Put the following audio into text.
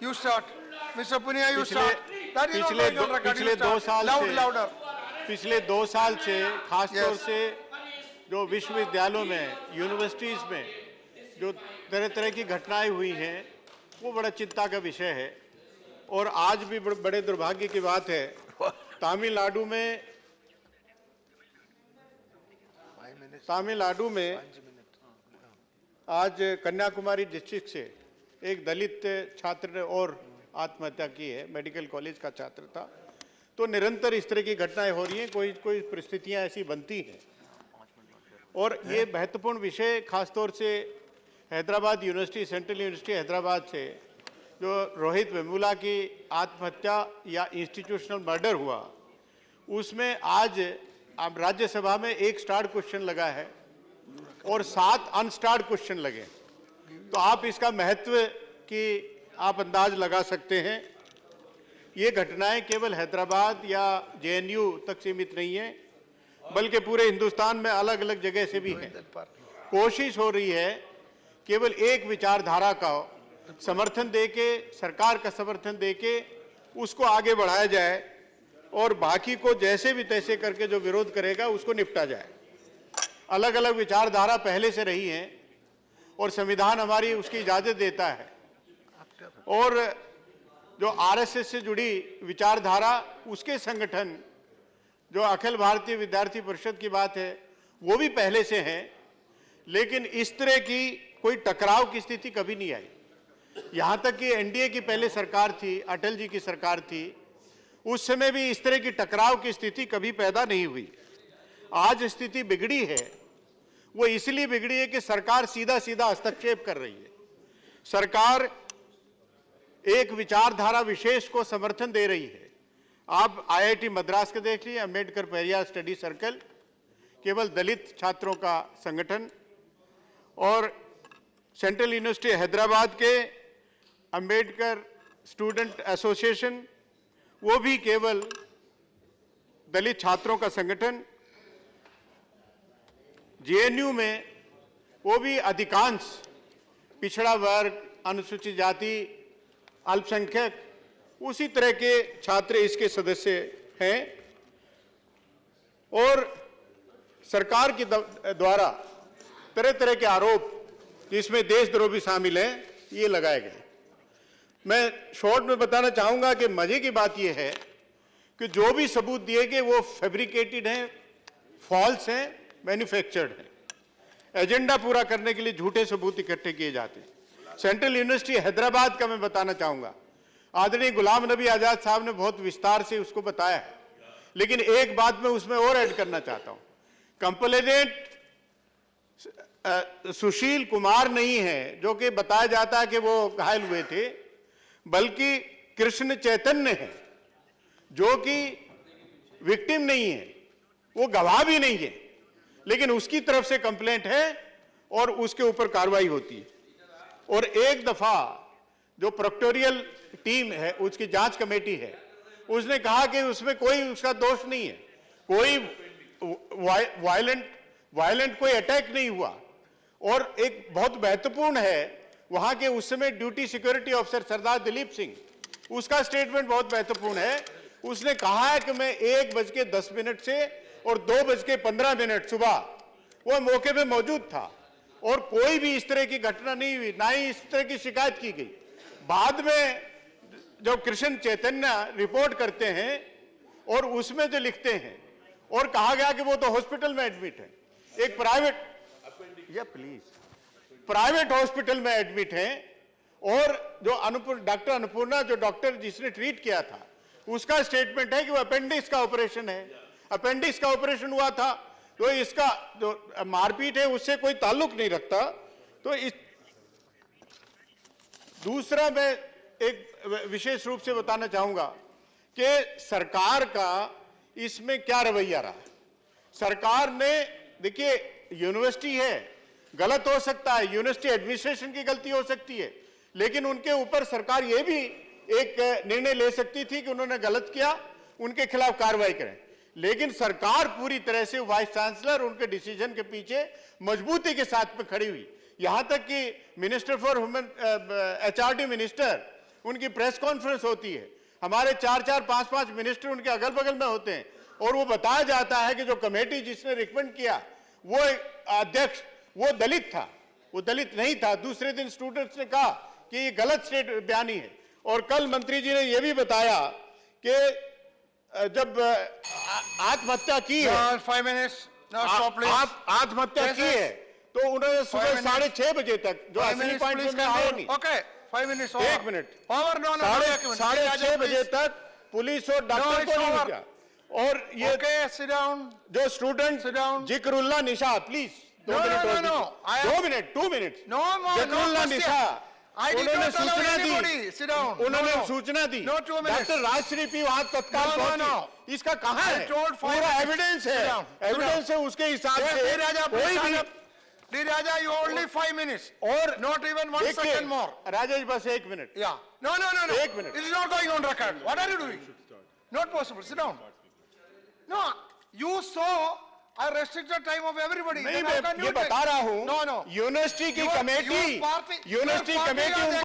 You start. Mr. Punia, you start. That is not पिछले going on record. You पिछले दो start. साल Loud, से louder. पिछले 2 साल से खासतौर Yes. से जो विश्वविद्यालयों में, यूनिवर्सिटीज में जो तरह तरह की घटनाएं हुई हैं, वो बड़ा चिंता का विषय है। और आज भी बड़े दुर्भाग्य की बात है, तमिलनाडु में आज कन्याकुमारी डिस्ट्रिक्ट से एक दलित छात्र ने और आत्महत्या की है। मेडिकल कॉलेज का छात्र था। तो निरंतर इस तरह की घटनाएं हो रही हैं, कोई कोई परिस्थितियां ऐसी बनती हैं। और ये महत्वपूर्ण विषय खासतौर से Hyderabad university, central university Hyderabad से जो रोहित वेमुला की आत्महत्या या इंस्टीट्यूशनल मर्डर हुआ, उसमें आज अब राज्यसभा में एक स्टार्ड क्वेश्चन लगा है और 7 अनस्टार्ड क्वेश्चन लगे। तो आप इसका महत्व की आप अंदाज लगा सकते हैं। ये घटनाएं केवल हैदराबाद या जेएनयू तक सीमित नहीं है, बल्कि पूरे हिंदुस्तान में अलग अलग जगह से भी हैं। कोशिश हो रही है केवल एक विचारधारा का समर्थन देके, सरकार का समर्थन देके उसको आगे बढ़ाया जाए और बाकी को जैसे भी तैसे करके जो विरोध करेगा उसको निपटा जाए। अलग अलग विचारधारा पहले से रही हैं और संविधान हमारी उसकी इजाजत देता है। और जो आरएसएस से जुड़ी विचारधारा, उसके संगठन जो अखिल भारतीय विद्यार्थी परिषद की बात है, वो भी पहले से हैं। लेकिन इस तरह की कोई टकराव की स्थिति कभी नहीं आई। यहाँ तक कि एनडीए की पहले सरकार थी, अटल जी की सरकार थी, उस समय भी इस तरह की टकराव की स्थिति कभी पैदा नहीं हुई। आज स्थिति बिगड़ी है, वो इसलिए बिगड़ी है कि सरकार सीधा सीधा हस्तक्षेप कर रही है। सरकार एक विचारधारा विशेष को समर्थन दे रही है। आप आईआईटी मद्रास के देख लीजिए, अंबेडकर पेरियार स्टडी सर्कल केवल दलित छात्रों का संगठन, और सेंट्रल यूनिवर्सिटी हैदराबाद के अंबेडकर स्टूडेंट एसोसिएशन, वो भी केवल दलित छात्रों का संगठन। जेएनयू में वो भी अधिकांश पिछड़ा वर्ग, अनुसूचित जाति, अल्पसंख्यक, उसी तरह के छात्र इसके सदस्य हैं। और सरकार के द्वारा तरह तरह के आरोप, जिसमें देशद्रोह भी शामिल है, ये लगाए गए। मैं शॉर्ट में बताना चाहूंगा कि मजे की बात यह है कि जो भी सबूत दिए गए वो फैब्रिकेटेड हैं, फॉल्स हैं, मैन्युफैक्चर्ड हैं। एजेंडा पूरा करने के लिए झूठे सबूत इकट्ठे किए जाते हैं। सेंट्रल यूनिवर्सिटी हैदराबाद का मैं बताना चाहूंगा, आदरणीय गुलाम नबी आजाद साहब ने बहुत विस्तार से उसको बताया है, लेकिन एक बात मैं उसमें और ऐड करना चाहता हूं। कंप्लेनेंट सुशील कुमार नहीं है जो कि बताया जाता है कि वो घायल हुए थे, बल्कि कृष्ण चैतन्य है जो कि विक्टिम नहीं है, वो गवाह भी नहीं है, लेकिन उसकी तरफ से कंप्लेंट है और उसके ऊपर कार्रवाई होती है। और एक दफा जो प्रोक्टोरियल टीम है, उसकी जांच कमेटी है, उसने कहा कि उसमें कोई उसका दोष नहीं है, कोई वायलेंट कोई अटैक नहीं हुआ। और एक बहुत महत्वपूर्ण है, वहां के उस समय ड्यूटी सिक्योरिटी ऑफिसर सरदार दिलीप सिंह, उसका स्टेटमेंट बहुत महत्वपूर्ण है। उसने कहा है कि मैं 1:10 से और 2:15 सुबह वो मौके पे मौजूद था और कोई भी इस तरह की घटना नहीं हुई, ना ही इस तरह की शिकायत की गई। बाद में जब कृष्ण चैतन्य रिपोर्ट करते हैं और उसमें जो लिखते हैं, और कहा गया कि वो तो हॉस्पिटल में एडमिट है, एक प्राइवेट हॉस्पिटल में एडमिट है। और जो डॉक्टर अन्नपूर्णा, जो डॉक्टर जिसने ट्रीट किया था, उसका स्टेटमेंट है कि वो अपेंडिक्स का ऑपरेशन है, अपेंडिक्स का ऑपरेशन हुआ था, तो इसका जो मारपीट है उससे कोई ताल्लुक नहीं रखता। तो इस दूसरा मैं एक विशेष रूप से बताना चाहूंगा कि सरकार का इसमें क्या रवैया रहा। सरकार ने, देखिए यूनिवर्सिटी है, गलत हो सकता है, यूनिवर्सिटी एडमिनिस्ट्रेशन की गलती हो सकती है, लेकिन उनके ऊपर सरकार ये भी एक निर्णय ले सकती थी कि उन्होंने गलत किया, उनके खिलाफ कार्रवाई करें। लेकिन सरकार पूरी तरह से वाइस चांसलर उनके डिसीजन के पीछे मजबूती के साथ में खड़ी हुई। यहां तक कि minister for human HRD minister, उनकी प्रेस कॉन्फ्रेंस होती है, हमारे 4-4, 5-5 मिनिस्टर उनके अगल बगल में होते हैं, और वो बताया जाता है कि जो कमेटी जिसने रिकमेंड किया वो अध्यक्ष वो दलित था, वो दलित नहीं था। दूसरे दिन स्टूडेंट्स ने कहा कि ये गलत स्टेट बयानी है। और कल मंत्री जी ने यह भी बताया कि जब आत्महत्या की है, 5 minutes. Now stop, please. आप आत्महत्या Yes, की yes. है तो उन्होंने सुबह 5 minutes. 6:30 बजे तक जो 5 असली minutes, पॉइंट please, में आए conclude. नहीं, Okay, 5 minutes over. 1 minute, Over, no, no, no, 6:30 बजे तक पुलिस और डॉक्टर it's को नहीं over. मिला। और ये Okay, sit down. जो student Sit down. Zikrullah Nisha, please No, no, no. I am- 2 minute 2 minute No more, no Zikrullah question. Nisha, I did उन्होंने not allow सूचना anybody. दी, Sit down. उन्होंने No, no. सूचना दी, No, 2 minutes. Doctor Rajshree P वहां तत्काल No, no, पहुंची। no. इसका कहाँ I है told 5 पूरा minutes. एविडेंस Sit है, down. Sit एविडेंस है, उसके हिसाब Yes, से D. Raja, कोई please भी। stand up. D. Raja, you only 5 minutes. और Not even 1 देखिए, second more. राजेश बस 1 minute, Yeah. No, no, no, no. 1 minute. It is not going on record. What are you doing? Not possible. Sit down. No, you saw I restricted time of everybody. नहीं Then how मैं can ये you take- बता रहा हूँ, No, no. University की Your- committee, your party- university your party committee are